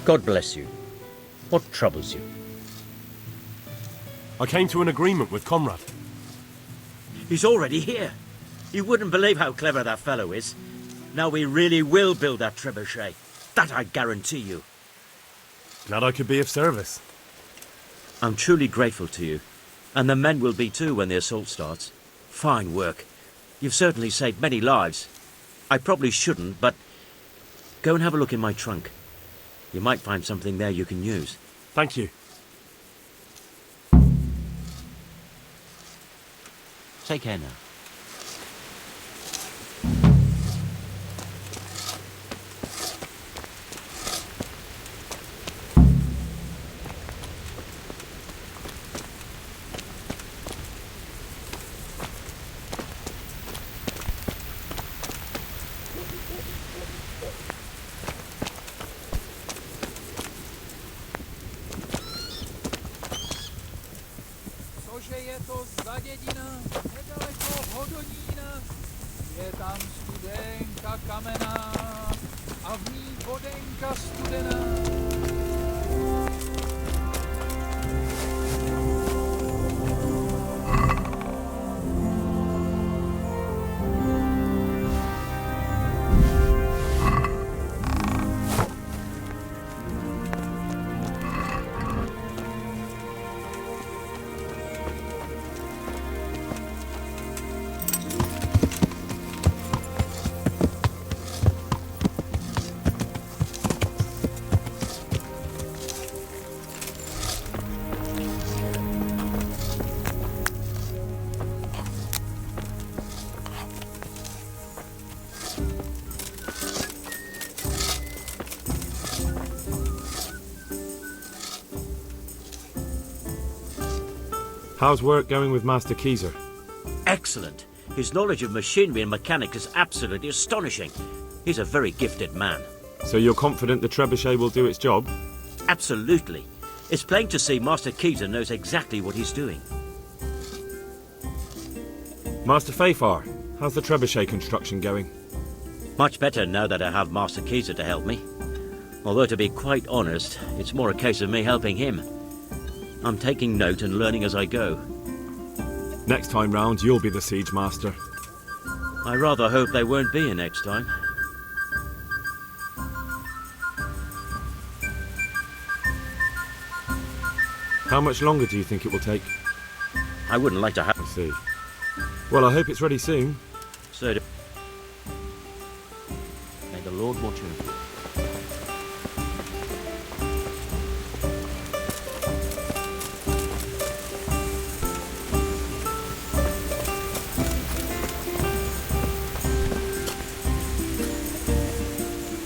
God bless you. What troubles you? I came to an agreement with Conrad. He's already here. You wouldn't believe how clever that fellow is. Now we really will build that trebuchet. That I guarantee you. Glad I could be of service. I'm truly grateful to you. And the men will be too when the assault starts. Fine work. You've certainly saved many lives. I probably shouldn't, but go and have a look in my trunk. You might find something there you can use. Thank you. Take care now. Cože je to za dědina, nedaleko Hodonína, je tam studenka kamená a v ní vodenka studená. How's work going with Master Keyser? Excellent. His knowledge of machinery and mechanics is absolutely astonishing. He's a very gifted man. So you're confident the trebuchet will do its job? Absolutely. It's plain to see Master Keyser knows exactly what he's doing. Master Fafar, how's the trebuchet construction going? Much better now that I have Master Keyser to help me. Although, to be quite honest, it's more a case of me helping him. I'm taking note and learning as I go. Next time round, you'll be the siege master. I rather hope there won't be a next time. How much longer do you think it will take? I wouldn't like to have... I see. Well, I hope it's ready soon. So, may the Lord watch over you.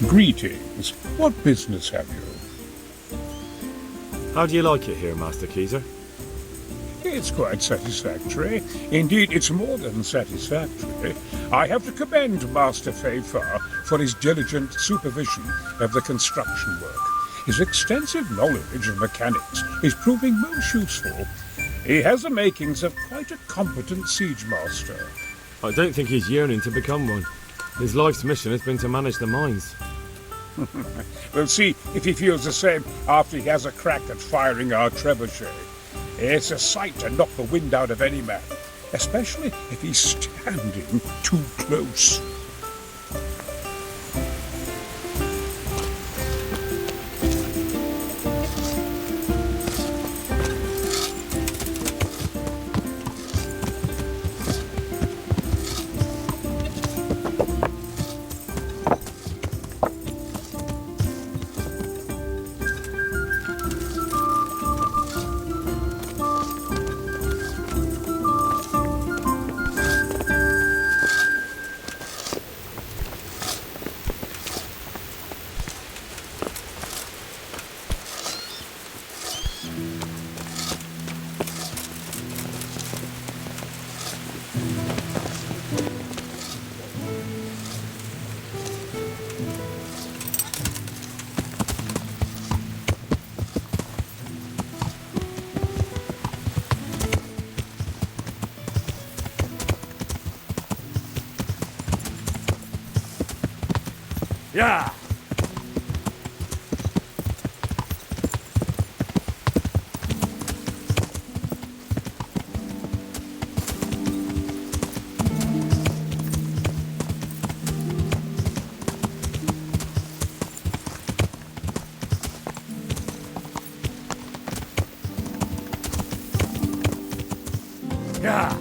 Greetings. What business have you? How do you like it here, Master Keyser? It's quite satisfactory. Indeed, it's more than satisfactory. I have to commend Master Fafar for his diligent supervision of the construction work. His extensive knowledge of mechanics is proving most useful. He has the makings of quite a competent siege master. I don't think he's yearning to become one. His life's mission has been to manage the mines. We'll see if he feels the same after he has a crack at firing our trebuchet. It's a sight to knock the wind out of any man, especially if he's standing too close. Yeah! Yeah.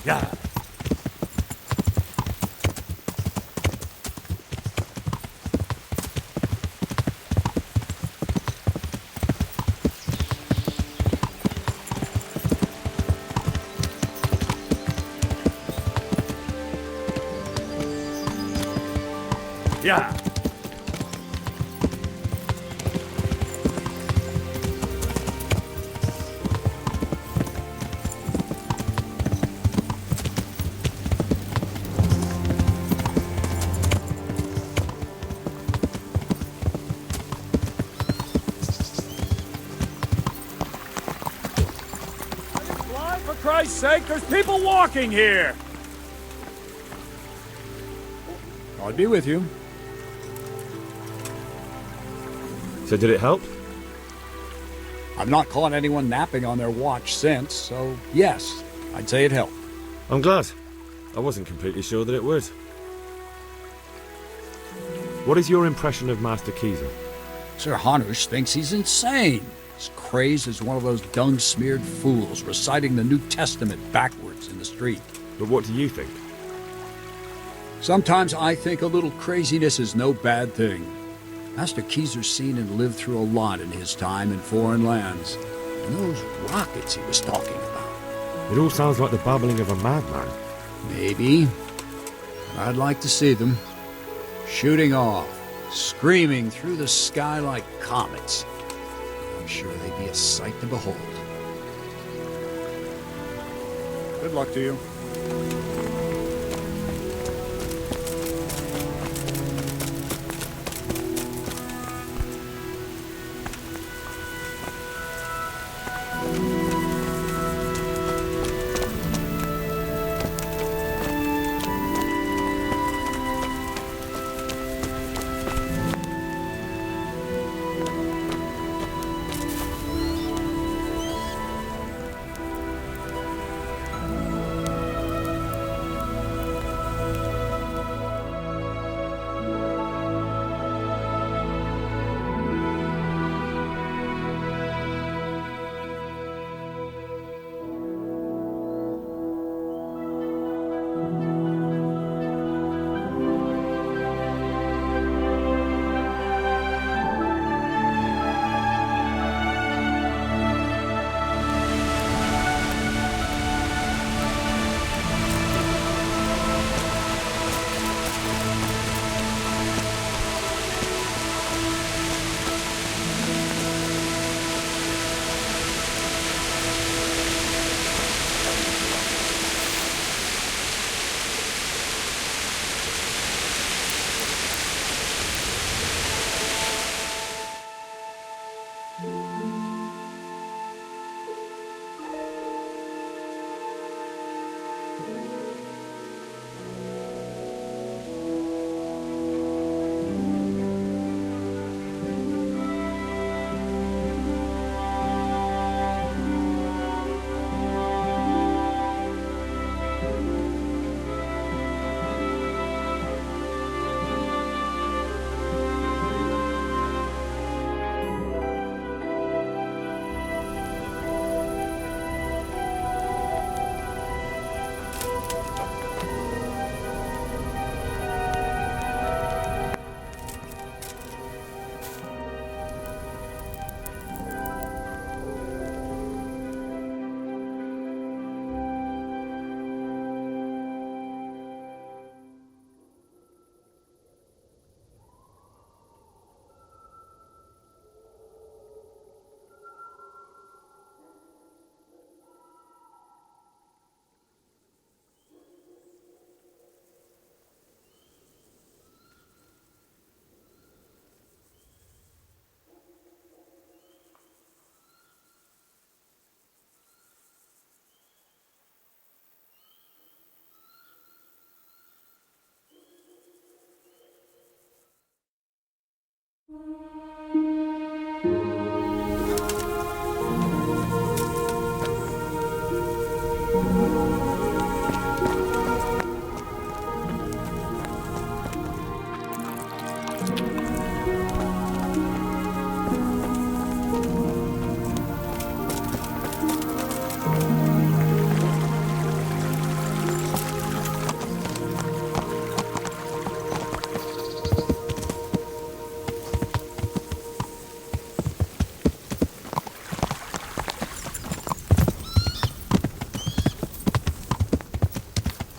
Yeah. Yeah. For Christ's sake, there's people walking here! I'll be with you. So did it help? I've not caught anyone napping on their watch since, so yes, I'd say it helped. I'm glad. I wasn't completely sure that it would. What is your impression of Master Keyser? Sir Hanush thinks he's insane. He's crazed as one of those dung-smeared fools reciting the New Testament backwards in the street. But what do you think? Sometimes I think a little craziness is no bad thing. Master Keyser's seen and lived through a lot in his time in foreign lands. And those rockets he was talking about. It all sounds like the babbling of a madman. Maybe. But I'd like to see them. Shooting off, screaming through the sky like comets. I'm sure they'd be a sight to behold. Good luck to you.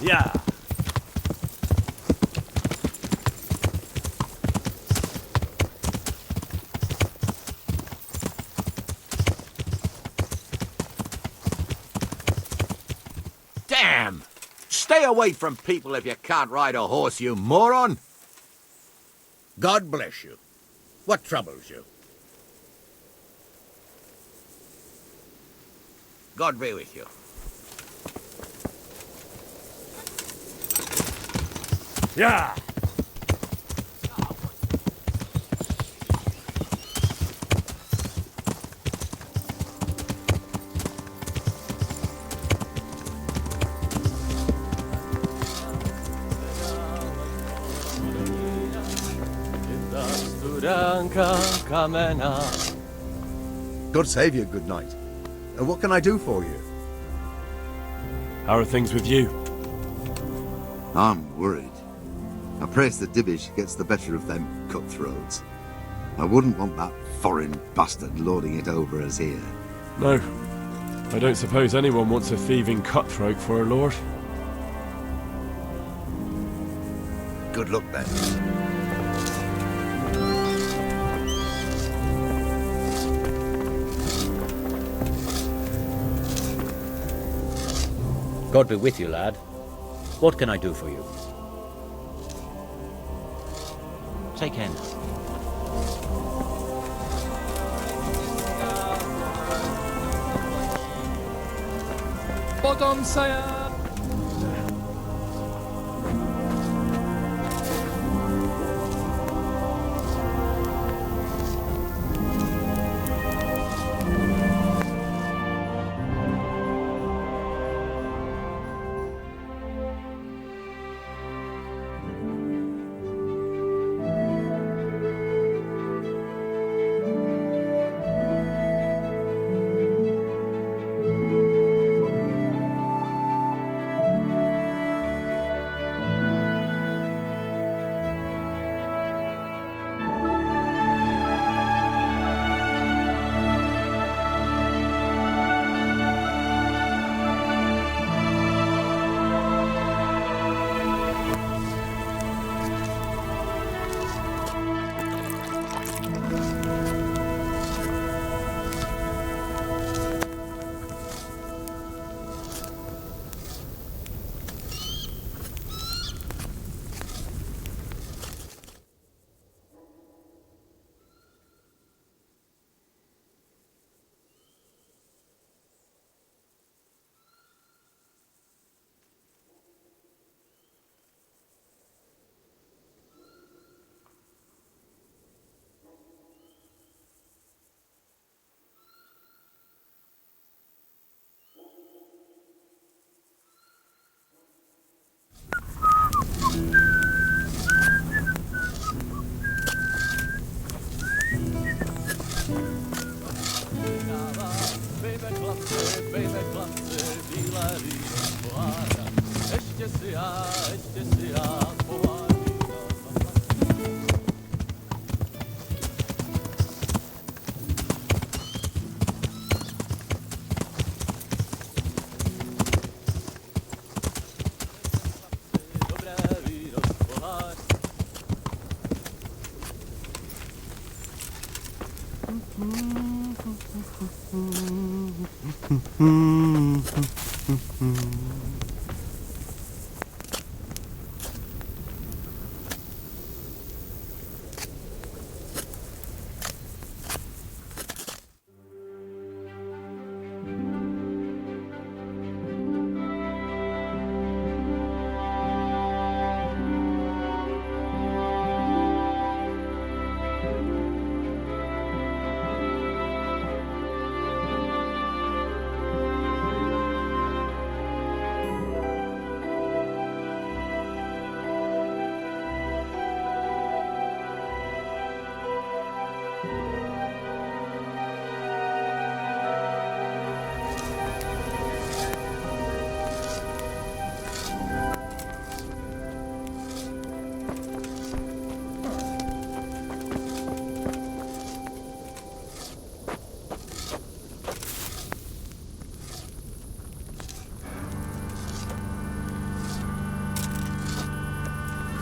Yeah. Damn! Stay away from people if you can't ride a horse, you moron! God bless you. What troubles you? God be with you. Yeah. God save you, good night. What can I do for you? How are things with you? I'm worried. I praise the Dibbish gets the better of them cutthroats. I wouldn't want that foreign bastard lording it over us here. No. I don't suppose anyone wants a thieving cutthroat for a lord. Good luck then. God be with you, lad. What can I do for you? Take care now. Potom saya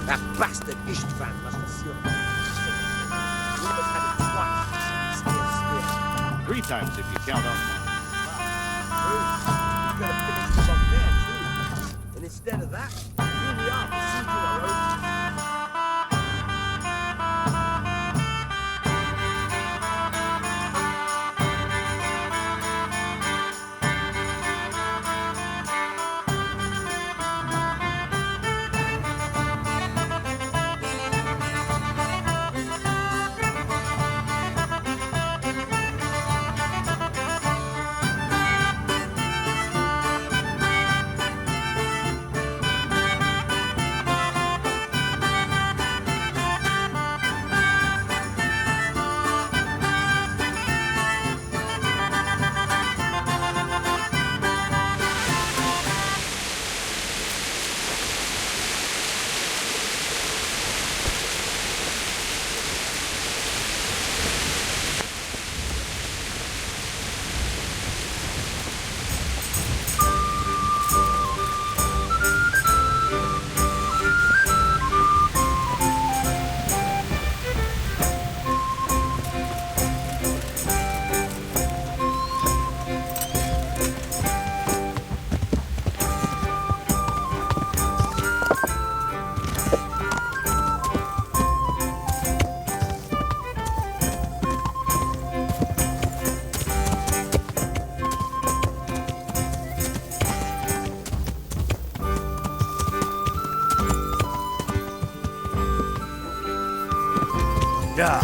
That bastard Istvan must have sealed it. We must have it twice. Spear. 3 times if you count on mine. We've got to finish them up there, too. And instead of that, here we are besieging our own. Yeah.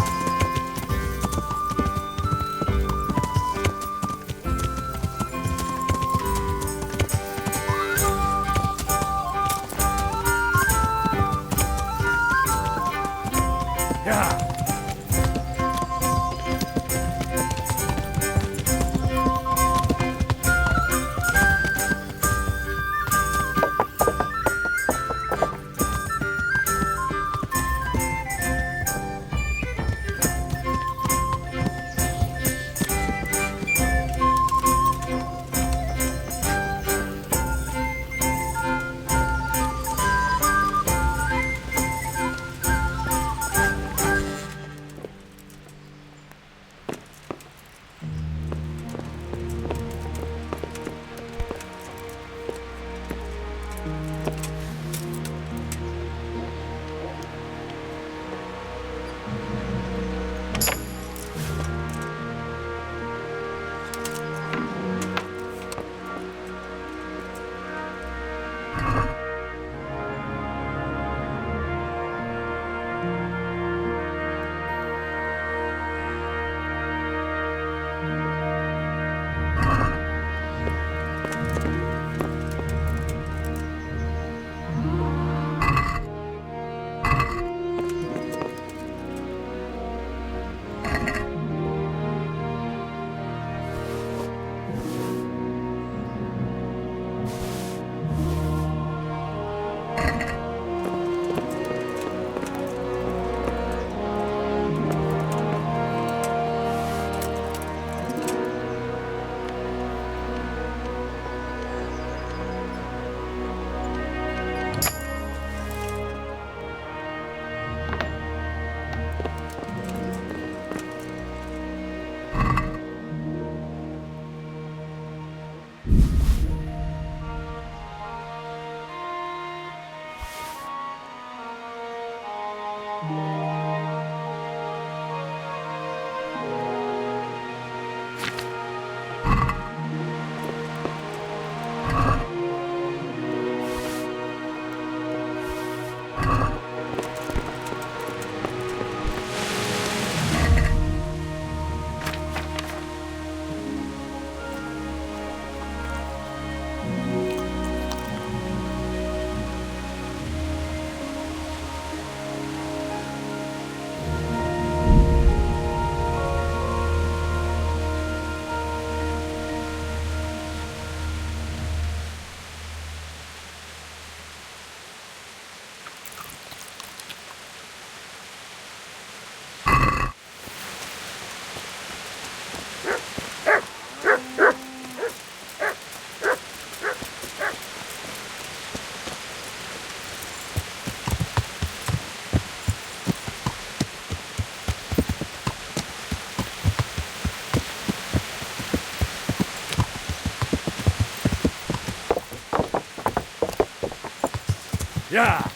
Yeah.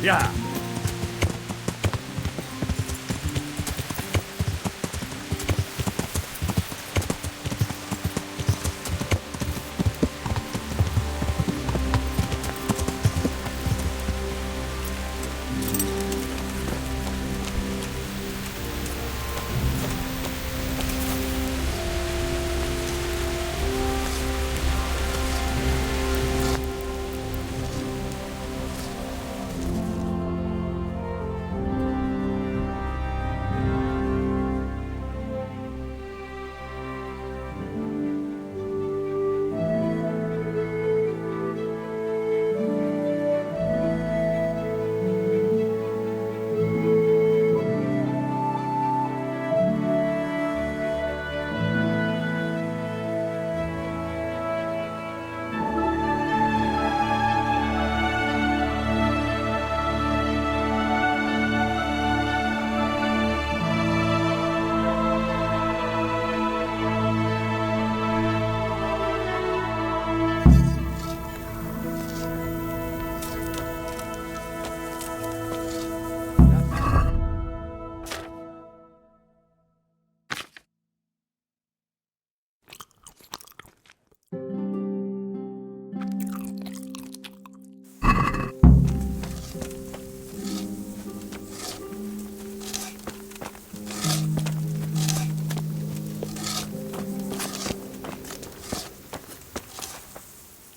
Yeah.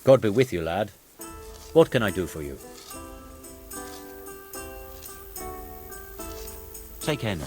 God be with you, lad. What can I do for you? Take care now.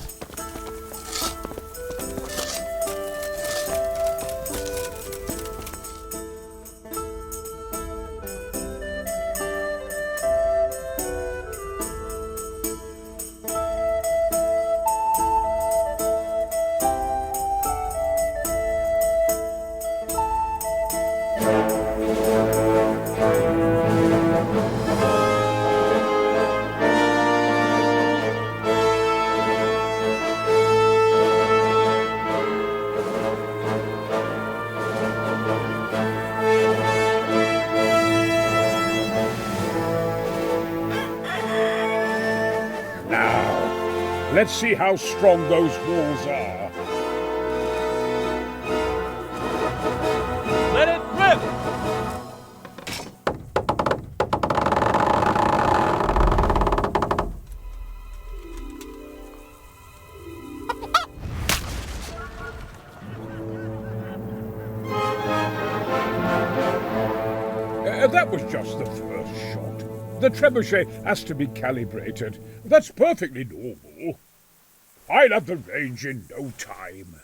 Let's see how strong those walls are. Let it rip! That was just the first shot. The trebuchet has to be calibrated. That's perfectly normal. I'll have the range in no time.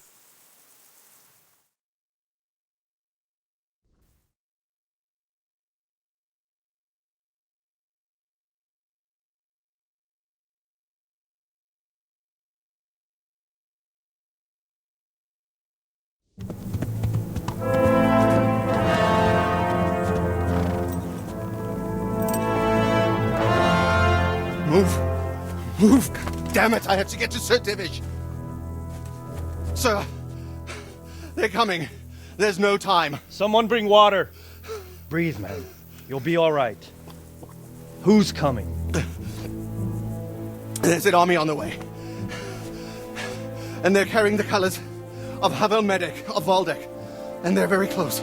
Move! Damn it, I have to get to Sir Divish. Sir, they're coming. There's no time. Someone bring water. Breathe, man. You'll be all right. Who's coming? There's an army on the way. And they're carrying the colors of Havel Medic of Valdek. And they're very close.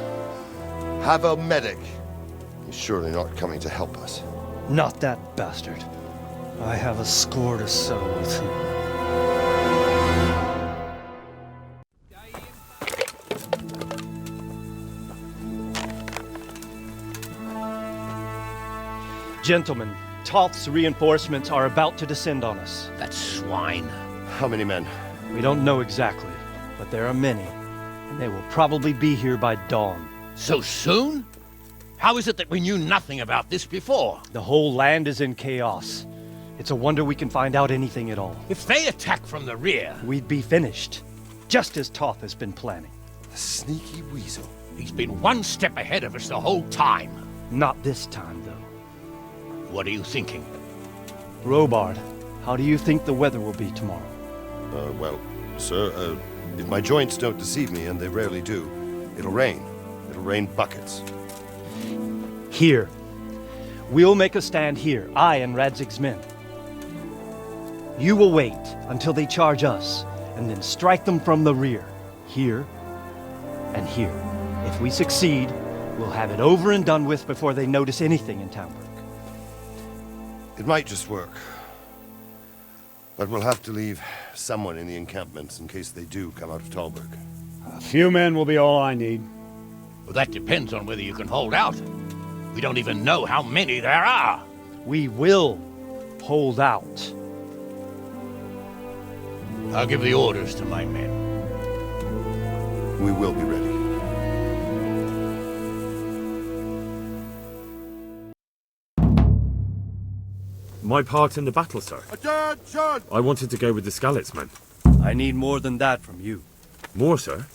Havel Medic? He's surely not coming to help us. Not that bastard. I have a score to settle with him. Gentlemen, Toth's reinforcements are about to descend on us. That swine. How many men? We don't know exactly, but there are many, and they will probably be here by dawn. So soon? How is it that we knew nothing about this before? The whole land is in chaos. It's a wonder we can find out anything at all. If they attack from the rear... We'd be finished, just as Toth has been planning. The sneaky weasel. He's been one step ahead of us the whole time. Not this time, though. What are you thinking? Robard, how do you think the weather will be tomorrow? Well, sir, if my joints don't deceive me, and they rarely do, it'll rain. It'll rain buckets. Here. We'll make a stand here, I and Radzig's men. You will wait until they charge us, and then strike them from the rear. Here and here. If we succeed, we'll have it over and done with before they notice anything in Townburg. It might just work. But we'll have to leave someone in the encampments in case they do come out of Talberg. A few men will be all I need. Well, that depends on whether you can hold out. We don't even know how many there are. We will hold out. I'll give the orders to my men. We will be ready. My part in the battle, sir. Attention! I wanted to go with the Skalitz men. I need more than that from you. More, sir?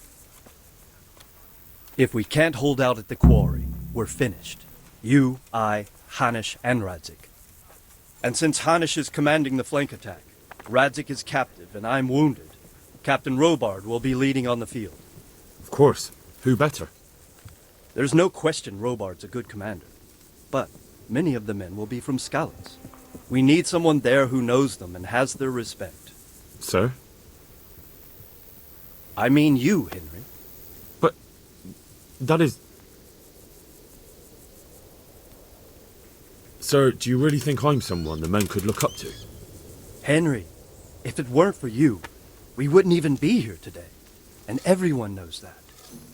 If we can't hold out at the quarry, we're finished. You, I, Hanish, and Radzik. And since Hanish is commanding the flank attack, Radzik is captive and I'm wounded, Captain Robard will be leading on the field. Of course. Who better? There's no question Robard's a good commander. But many of the men will be from Skalitz. We need someone there who knows them and has their respect. Sir? I mean you, Henry. But that is... Sir, do you really think I'm someone the men could look up to? Henry, if it weren't for you, we wouldn't even be here today. And everyone knows that.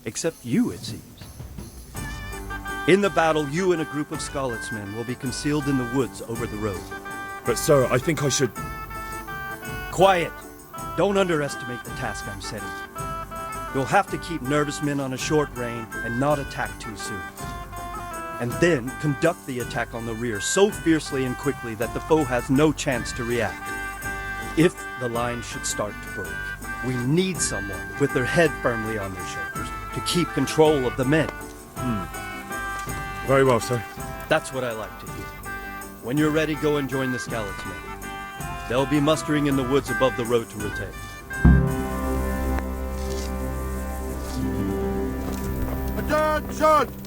Except you, it seems. In the battle, you and a group of Skalitz men will be concealed in the woods over the road. But sir, I think I should... Quiet! Don't underestimate the task I'm setting. You'll have to keep nervous men on a short rein and not attack too soon. And then conduct the attack on the rear so fiercely and quickly that the foe has no chance to react. If the line should start to break, we need someone with their head firmly on their shoulders to keep control of the men. Very well, sir. That's what I like to hear. When you're ready, go and join the Skalitz men. They'll be mustering in the woods above the road to Retake. Attention!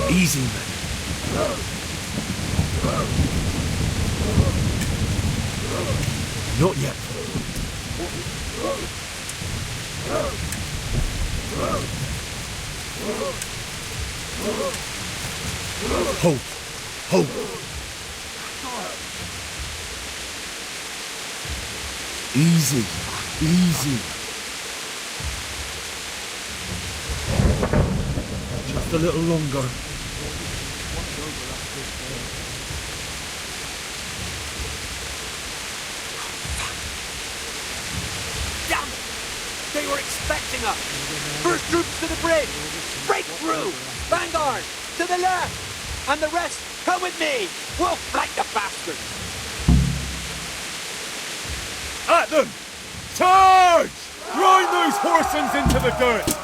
Easy, man. Not yet. Hold. Hold. Easy. Easy. Just a little longer. Damn it! They were expecting us! First troops to the bridge! Break through! Vanguard! To the left! And the rest, come with me! We'll flank the bastards! At them! Charge! Grind those horsens into the dirt!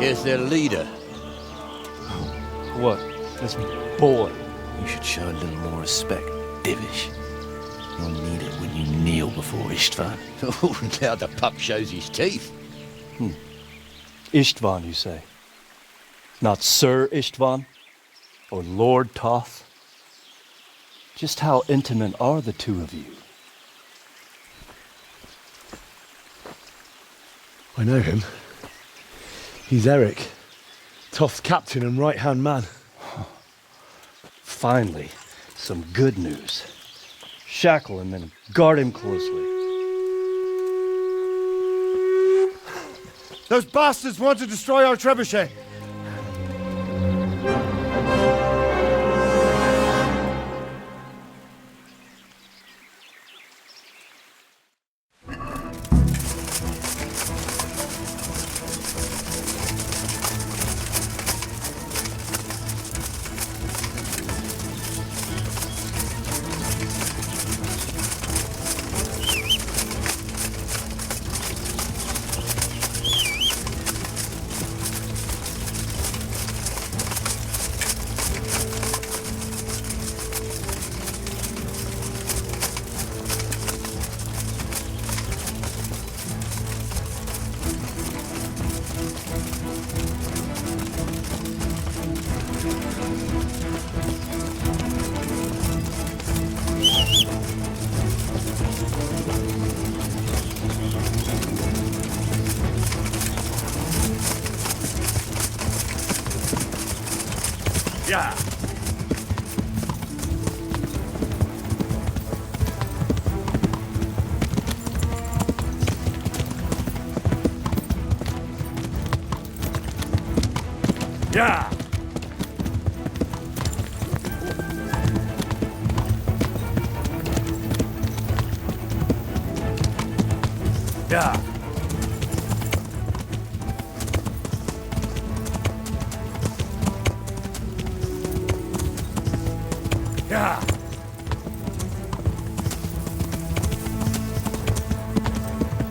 Here's their leader. What? This boy? You should show a little more respect, Divish. You'll need it when you kneel before Istvan. Oh, now the pup shows his teeth. Istvan, you say? Not Sir Istvan? Or Lord Toth? Just how intimate are the two of you? I know him. He's Eric, Toth's captain and right-hand man. Finally, some good news. Shackle him and guard him closely. Those bastards want to destroy our trebuchet. Yeah. Yeah. Yeah. Yeah.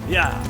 Yeah.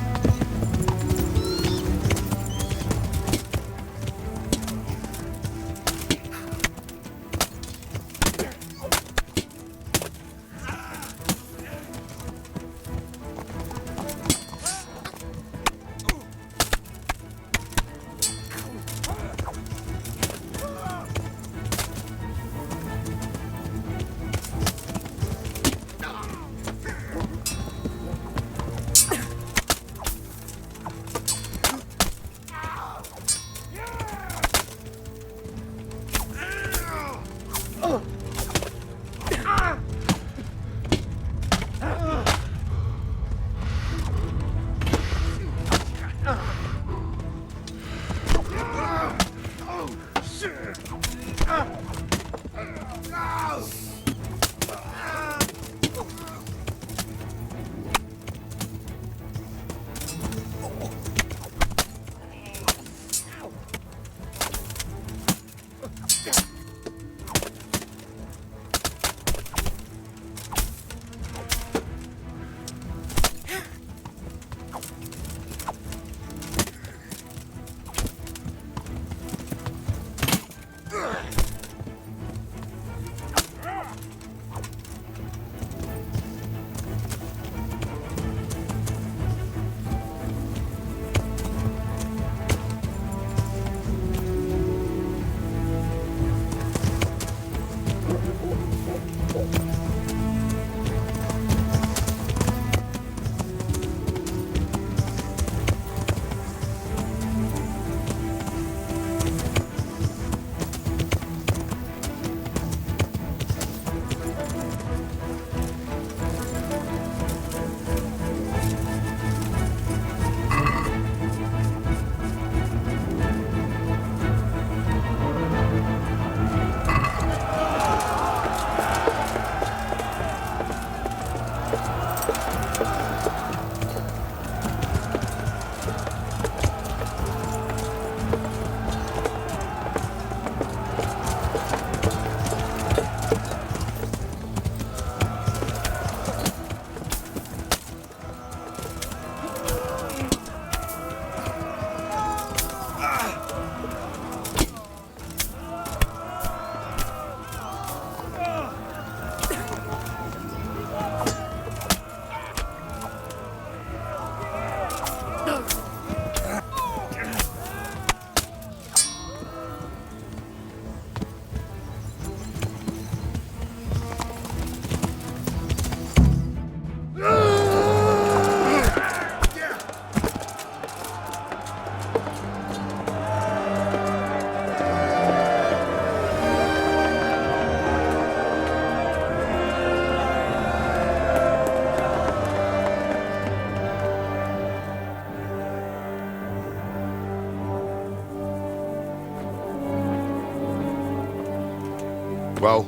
Well?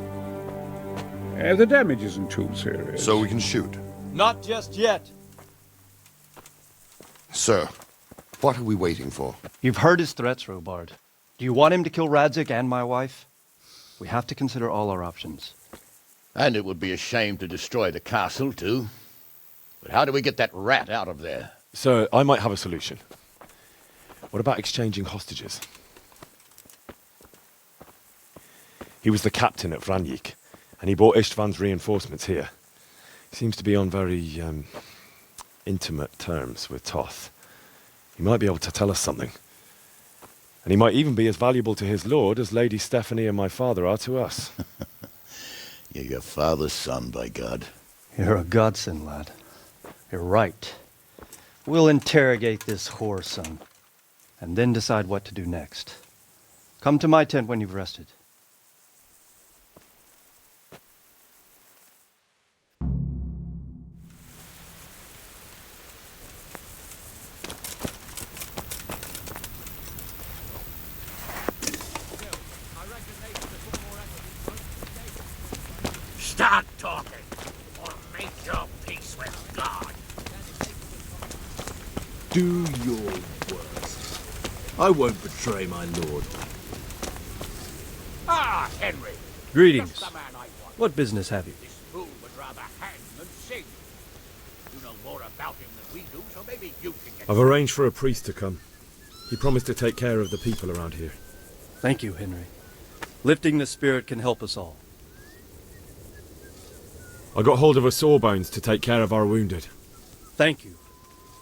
The damage isn't too serious. So we can shoot. Not just yet. Sir, what are we waiting for? You've heard his threats, Robard. Do you want him to kill Radzig and my wife? We have to consider all our options. And it would be a shame to destroy the castle, too. But how do we get that rat out of there? Sir, I might have a solution. What about exchanging hostages? He was the captain at Vranjik, and he brought Istvan's reinforcements here. He seems to be on very, intimate terms with Toth. He might be able to tell us something. And he might even be as valuable to his lord as Lady Stephanie and my father are to us. You're your father's son, by God. You're a godsend, lad. You're right. We'll interrogate this whore son, and then decide what to do next. Come to my tent when you've rested. Start talking, or make your peace with God. Do your worst. I won't betray my lord. Ah, Henry. Greetings. Just the man I want. What business have you? This fool would rather hang than sing. You know more about him than we do, so maybe you can get... I've arranged for a priest to come. He promised to take care of the people around here. Thank you, Henry. Lifting the spirit can help us all. I got hold of a Sawbones to take care of our wounded. Thank you.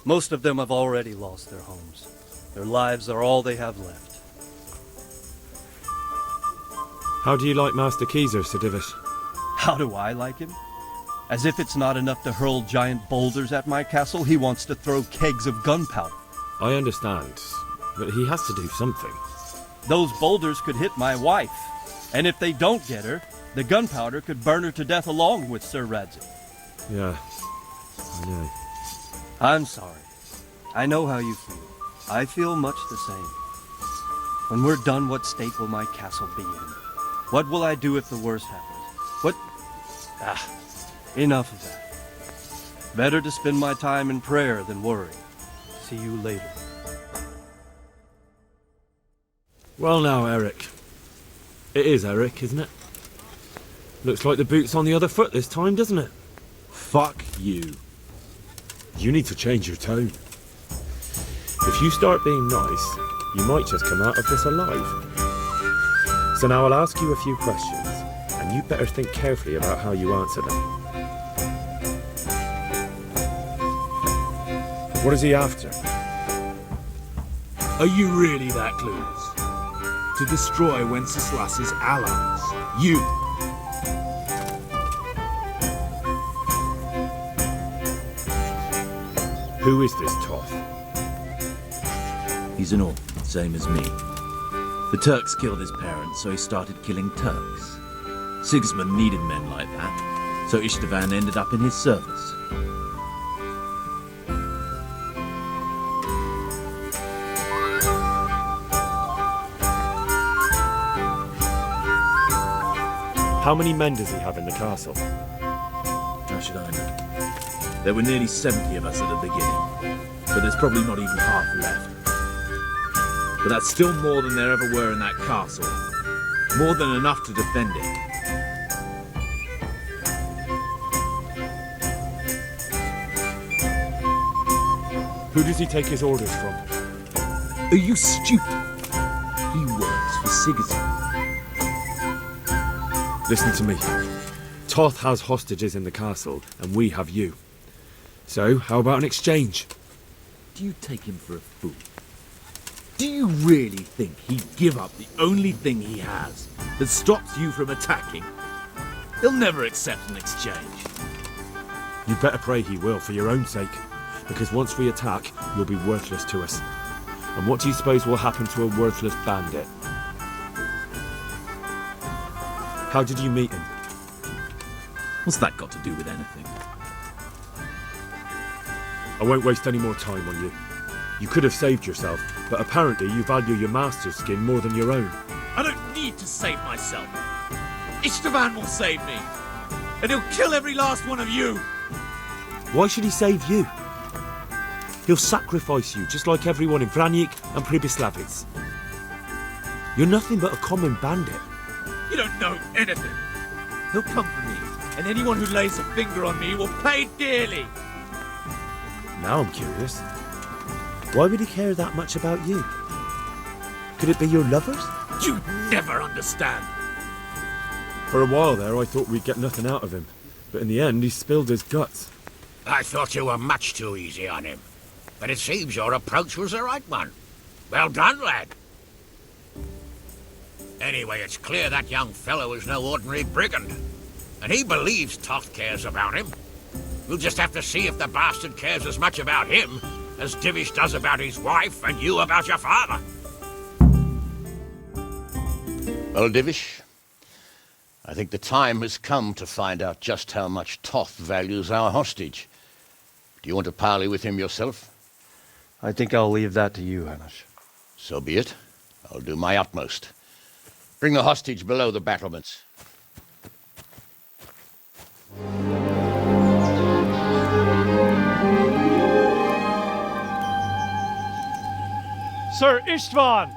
Most of them have already lost their homes. Their lives are all they have left. How do you like Master Keezer, Sir Divish? How do I like him? As if it's not enough to hurl giant boulders at my castle, he wants to throw kegs of gunpowder. I understand, but he has to do something. Those boulders could hit my wife, and if they don't get her, the gunpowder could burn her to death along with Sir Radzig. Yeah, I know. I'm sorry. I know how you feel. I feel much the same. When we're done, what state will my castle be in? What will I do if the worst happens? What? Enough of that. Better to spend my time in prayer than worry. See you later. Well now, Eric. It is Eric, isn't it? Looks like the boot's on the other foot this time, doesn't it? Fuck you. You need to change your tone. If you start being nice, you might just come out of this alive. So now I'll ask you a few questions, and you better think carefully about how you answer them. What is he after? Are you really that clueless? To destroy Wenceslas's allies. You. Who is this Toth? He's an orc, same as me. The Turks killed his parents, so he started killing Turks. Sigismund needed men like that, so Istvan ended up in his service. How many men does he have in the castle? How should I know? There were nearly 70 of us at the beginning, but there's probably not even half left. But that's still more than there ever were in that castle. More than enough to defend it. Who does he take his orders from? Are you stupid? He works for Sigismund. Listen to me. Toth has hostages in the castle, and we have you. So, how about an exchange? Do you take him for a fool? Do you really think he'd give up the only thing he has that stops you from attacking? He'll never accept an exchange. You better pray he will, for your own sake. Because once we attack, you'll be worthless to us. And what do you suppose will happen to a worthless bandit? How did you meet him? What's that got to do with anything? I won't waste any more time on you. You could have saved yourself, but apparently you value your master's skin more than your own. I don't need to save myself. Istvan will save me. And he'll kill every last one of you. Why should he save you? He'll sacrifice you, just like everyone in Vranyik and Pribyslavitz. You're nothing but a common bandit. You don't know anything. He'll come for me, and anyone who lays a finger on me will pay dearly. Now I'm curious. Why would he care that much about you? Could it be your lovers? You never understand. For a while there, I thought we'd get nothing out of him. But in the end, he spilled his guts. I thought you were much too easy on him. But it seems your approach was the right one. Well done, lad. Anyway, it's clear that young fellow is no ordinary brigand. And he believes Toth cares about him. We'll just have to see if the bastard cares as much about him as Divish does about his wife and you about your father. Well, Divish, I think the time has come to find out just how much Toth values our hostage. Do you want to parley with him yourself? I think I'll leave that to you, Hanash. So be it. I'll do my utmost. Bring the hostage below the battlements. Sir Istvan!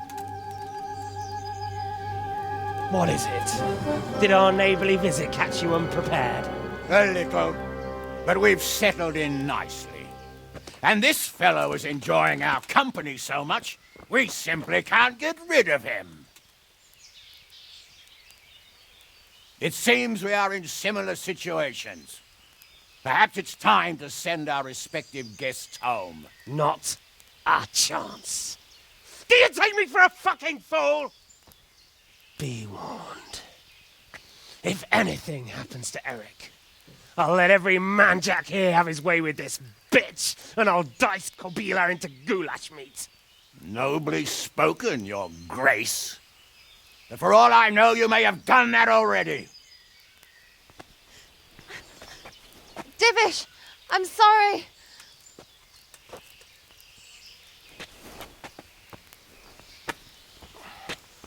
What is it? Did our neighbourly visit catch you unprepared? A little, but we've settled in nicely. And this fellow is enjoying our company so much, we simply can't get rid of him. It seems we are in similar situations. Perhaps it's time to send our respective guests home. Not a chance. Do you take me for a fucking fool? Be warned. If anything happens to Eric, I'll let every manjack here have his way with this bitch, and I'll dice Kobila into goulash meat. Nobly spoken, your grace. But for all I know, you may have done that already. Divish, I'm sorry.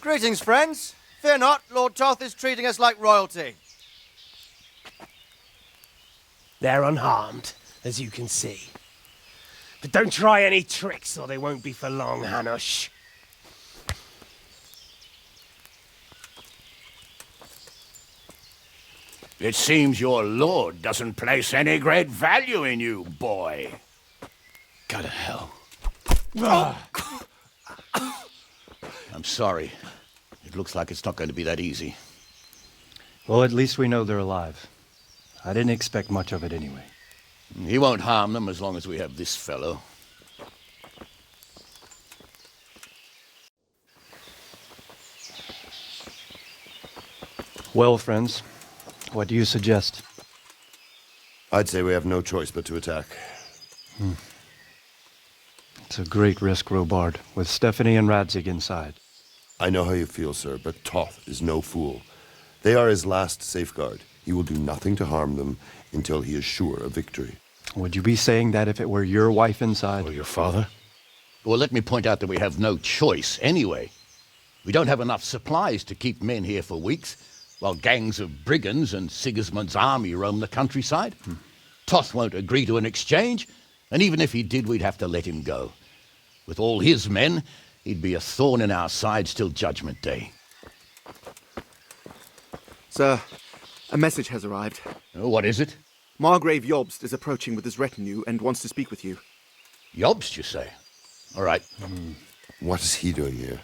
Greetings, friends. Fear not, Lord Toth is treating us like royalty. They're unharmed, as you can see. But don't try any tricks or they won't be for long, Hanush. It seems your lord doesn't place any great value in you, boy. Go to hell. I'm sorry. It looks like it's not going to be that easy. Well, at least we know they're alive. I didn't expect much of it anyway. He won't harm them as long as we have this fellow. Well, friends, what do you suggest? I'd say we have no choice but to attack. It's a great risk, Robard, with Stephanie and Radzig inside. I know how you feel, sir, but Toth is no fool. They are his last safeguard. He will do nothing to harm them until he is sure of victory. Would you be saying that if it were your wife inside? Or your father? Well, let me point out that we have no choice anyway. We don't have enough supplies to keep men here for weeks, while gangs of brigands and Sigismund's army roam the countryside. Toth won't agree to an exchange, and even if he did, we'd have to let him go. With all his men, he'd be a thorn in our sides till Judgment Day. Sir, a message has arrived. Oh, what is it? Margrave Jobst is approaching with his retinue and wants to speak with you. Jobst, you say? All right. What is he doing here?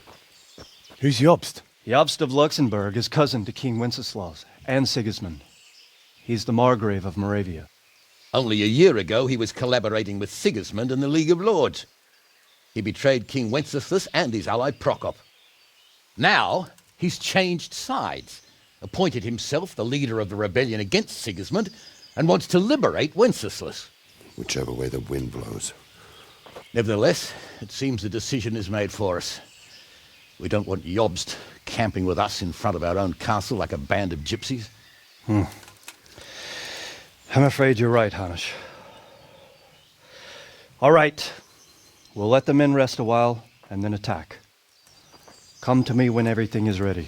Who's Jobst? Jobst of Luxembourg is cousin to King Wenceslaus and Sigismund. He's the Margrave of Moravia. Only a year ago, he was collaborating with Sigismund and the League of Lords. He betrayed King Wenceslas and his ally Prokop. Now, he's changed sides, appointed himself the leader of the rebellion against Sigismund, and wants to liberate Wenceslas. Whichever way the wind blows. Nevertheless, it seems the decision is made for us. We don't want Jobst camping with us in front of our own castle like a band of gypsies. I'm afraid you're right, Hanish. All right. We'll let the men rest a while and then attack. Come to me when everything is ready.